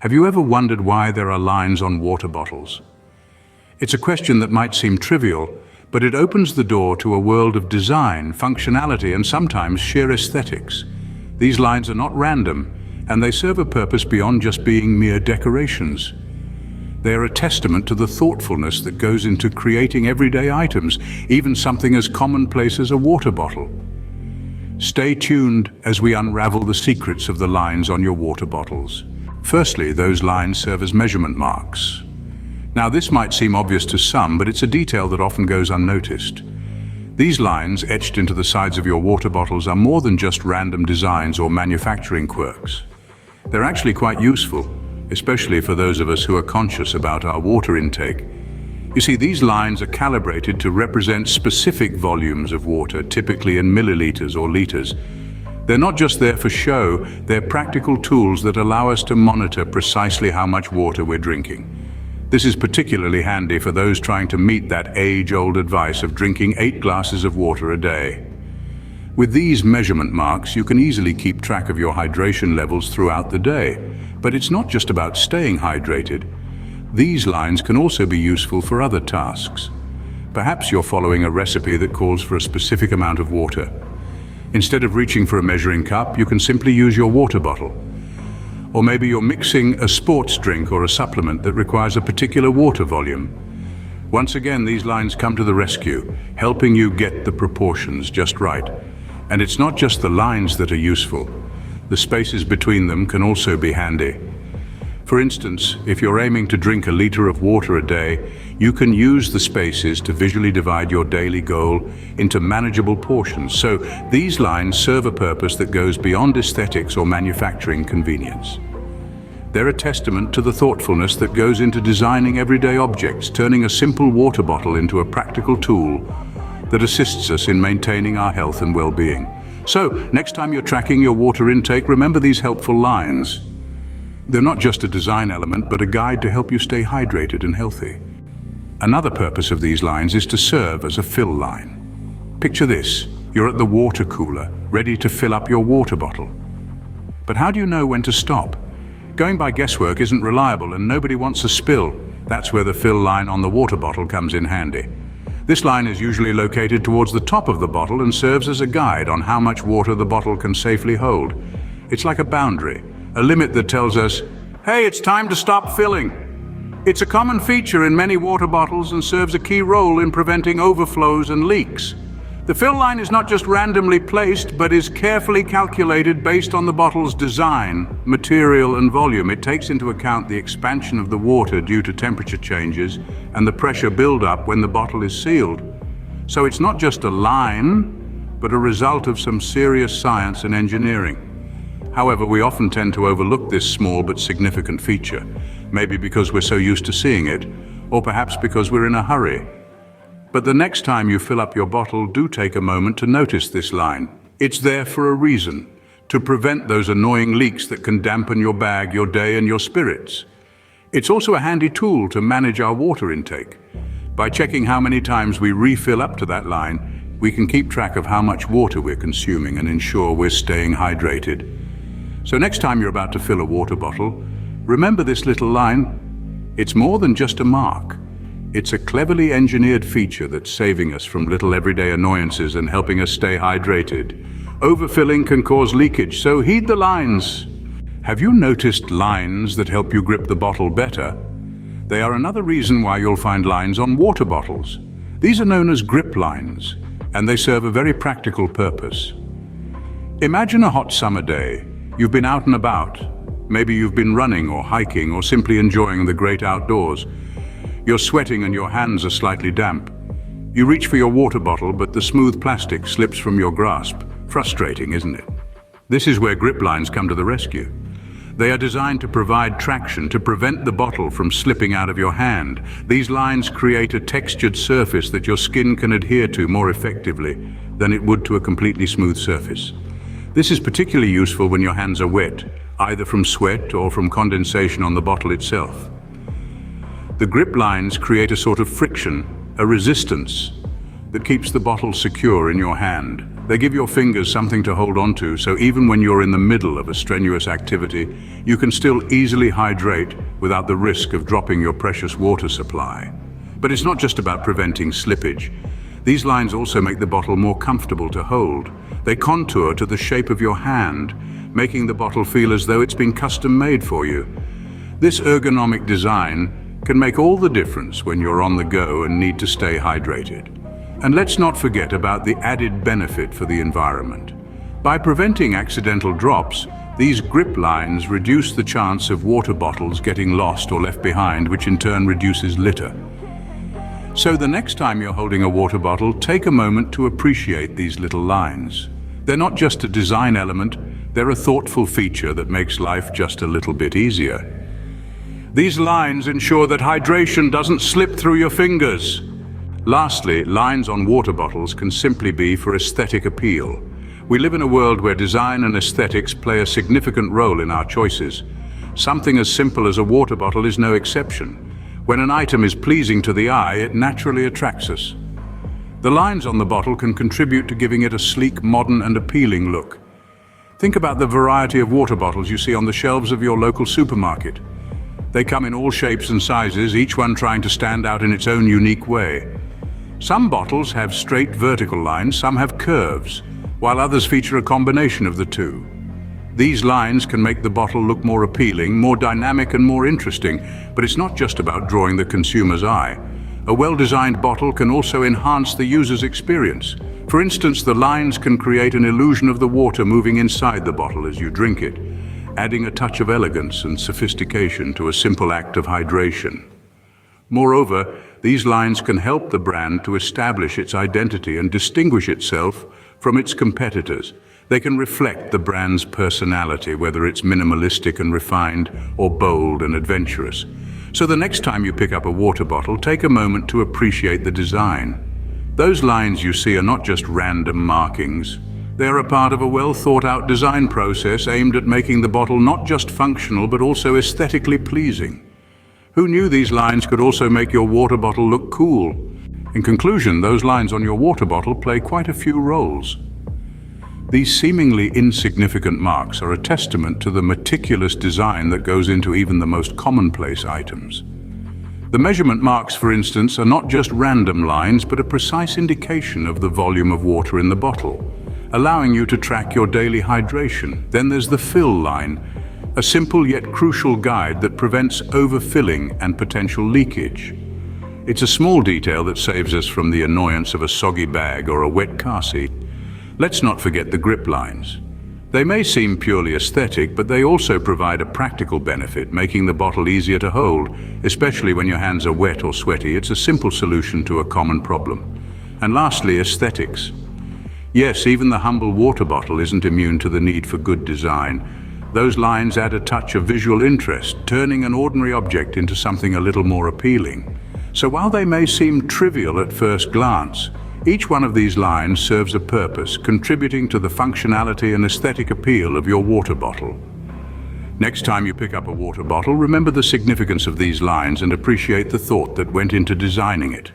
Have you ever wondered why there are lines on water bottles? It's a question that might seem trivial, but it opens the door to a world of design, functionality, and sometimes sheer aesthetics. These lines are not random, and they serve a purpose beyond just being mere decorations. They are a testament to the thoughtfulness that goes into creating everyday items, even something as commonplace as a water bottle. Stay tuned as we unravel the secrets of the lines on your water bottles. Firstly, those lines serve as measurement marks. Now, this might seem obvious to some, but it's a detail that often goes unnoticed. These lines, etched into the sides of your water bottles, are more than just random designs or manufacturing quirks. They're actually quite useful, especially for those of us who are conscious about our water intake. You see, these lines are calibrated to represent specific volumes of water, typically in milliliters or liters. They're not just there for show, they're practical tools that allow us to monitor precisely how much water we're drinking. This is particularly handy for those trying to meet that age-old advice of drinking 8 glasses of water a day. With these measurement marks, you can easily keep track of your hydration levels throughout the day. But it's not just about staying hydrated. These lines can also be useful for other tasks. Perhaps you're following a recipe that calls for a specific amount of water. Instead of reaching for a measuring cup, you can simply use your water bottle. Or maybe you're mixing a sports drink or a supplement that requires a particular water volume. Once again, these lines come to the rescue, helping you get the proportions just right. And it's not just the lines that are useful. The spaces between them can also be handy. For instance, if you're aiming to drink a liter of water a day, you can use the spaces to visually divide your daily goal into manageable portions. So these lines serve a purpose that goes beyond aesthetics or manufacturing convenience. They're a testament to the thoughtfulness that goes into designing everyday objects, turning a simple water bottle into a practical tool that assists us in maintaining our health and well-being. So, next time you're tracking your water intake, remember these helpful lines. They're not just a design element, but a guide to help you stay hydrated and healthy. Another purpose of these lines is to serve as a fill line. Picture this: you're at the water cooler, ready to fill up your water bottle. But how do you know when to stop? Going by guesswork isn't reliable, and nobody wants a spill. That's where the fill line on the water bottle comes in handy. This line is usually located towards the top of the bottle and serves as a guide on how much water the bottle can safely hold. It's like a boundary, a limit that tells us, hey, it's time to stop filling. It's a common feature in many water bottles and serves a key role in preventing overflows and leaks. The fill line is not just randomly placed, but is carefully calculated based on the bottle's design, material, and volume. It takes into account the expansion of the water due to temperature changes and the pressure buildup when the bottle is sealed. So it's not just a line, but a result of some serious science and engineering. However, we often tend to overlook this small but significant feature, maybe because we're so used to seeing it, or perhaps because we're in a hurry. But the next time you fill up your bottle, do take a moment to notice this line. It's there for a reason, to prevent those annoying leaks that can dampen your bag, your day, and your spirits. It's also a handy tool to manage our water intake. By checking how many times we refill up to that line, we can keep track of how much water we're consuming and ensure we're staying hydrated. So next time you're about to fill a water bottle, remember this little line. It's more than just a mark. It's a cleverly engineered feature that's saving us from little everyday annoyances and helping us stay hydrated. Overfilling can cause leakage, so heed the lines. Have you noticed lines that help you grip the bottle better? They are another reason why you'll find lines on water bottles. These are known as grip lines, and they serve a very practical purpose. Imagine a hot summer day. You've been out and about. Maybe you've been running or hiking or simply enjoying the great outdoors. You're sweating and your hands are slightly damp. You reach for your water bottle, but the smooth plastic slips from your grasp. Frustrating, isn't it? This is where grip lines come to the rescue. They are designed to provide traction to prevent the bottle from slipping out of your hand. These lines create a textured surface that your skin can adhere to more effectively than it would to a completely smooth surface. This is particularly useful when your hands are wet, either from sweat or from condensation on the bottle itself. The grip lines create a sort of friction, a resistance, that keeps the bottle secure in your hand. They give your fingers something to hold onto, so even when you're in the middle of a strenuous activity, you can still easily hydrate without the risk of dropping your precious water supply. But it's not just about preventing slippage. These lines also make the bottle more comfortable to hold. They contour to the shape of your hand, making the bottle feel as though it's been custom-made for you. This ergonomic design can make all the difference when you're on the go and need to stay hydrated. And let's not forget about the added benefit for the environment. By preventing accidental drops, these grip lines reduce the chance of water bottles getting lost or left behind, which in turn reduces litter. So the next time you're holding a water bottle, take a moment to appreciate these little lines. They're not just a design element, they're a thoughtful feature that makes life just a little bit easier. These lines ensure that hydration doesn't slip through your fingers. Lastly, lines on water bottles can simply be for aesthetic appeal. We live in a world where design and aesthetics play a significant role in our choices. Something as simple as a water bottle is no exception. When an item is pleasing to the eye, it naturally attracts us. The lines on the bottle can contribute to giving it a sleek, modern and appealing look. Think about the variety of water bottles you see on the shelves of your local supermarket. They come in all shapes and sizes, each one trying to stand out in its own unique way. Some bottles have straight vertical lines, some have curves, while others feature a combination of the two. These lines can make the bottle look more appealing, more dynamic and more interesting, but it's not just about drawing the consumer's eye. A well-designed bottle can also enhance the user's experience. For instance, the lines can create an illusion of the water moving inside the bottle as you drink it, adding a touch of elegance and sophistication to a simple act of hydration. Moreover, these lines can help the brand to establish its identity and distinguish itself from its competitors. They can reflect the brand's personality, whether it's minimalistic and refined or bold and adventurous. So the next time you pick up a water bottle, take a moment to appreciate the design. Those lines you see are not just random markings. They're a part of a well-thought-out design process aimed at making the bottle not just functional but also aesthetically pleasing. Who knew these lines could also make your water bottle look cool? In conclusion, those lines on your water bottle play quite a few roles. These seemingly insignificant marks are a testament to the meticulous design that goes into even the most commonplace items. The measurement marks, for instance, are not just random lines, but a precise indication of the volume of water in the bottle, allowing you to track your daily hydration. Then there's the fill line, a simple yet crucial guide that prevents overfilling and potential leakage. It's a small detail that saves us from the annoyance of a soggy bag or a wet car seat. Let's not forget the grip lines. They may seem purely aesthetic, but they also provide a practical benefit, making the bottle easier to hold, especially when your hands are wet or sweaty. It's a simple solution to a common problem. And lastly, aesthetics. Yes, even the humble water bottle isn't immune to the need for good design. Those lines add a touch of visual interest, turning an ordinary object into something a little more appealing. So while they may seem trivial at first glance, each one of these lines serves a purpose, contributing to the functionality and aesthetic appeal of your water bottle. Next time you pick up a water bottle, remember the significance of these lines and appreciate the thought that went into designing it.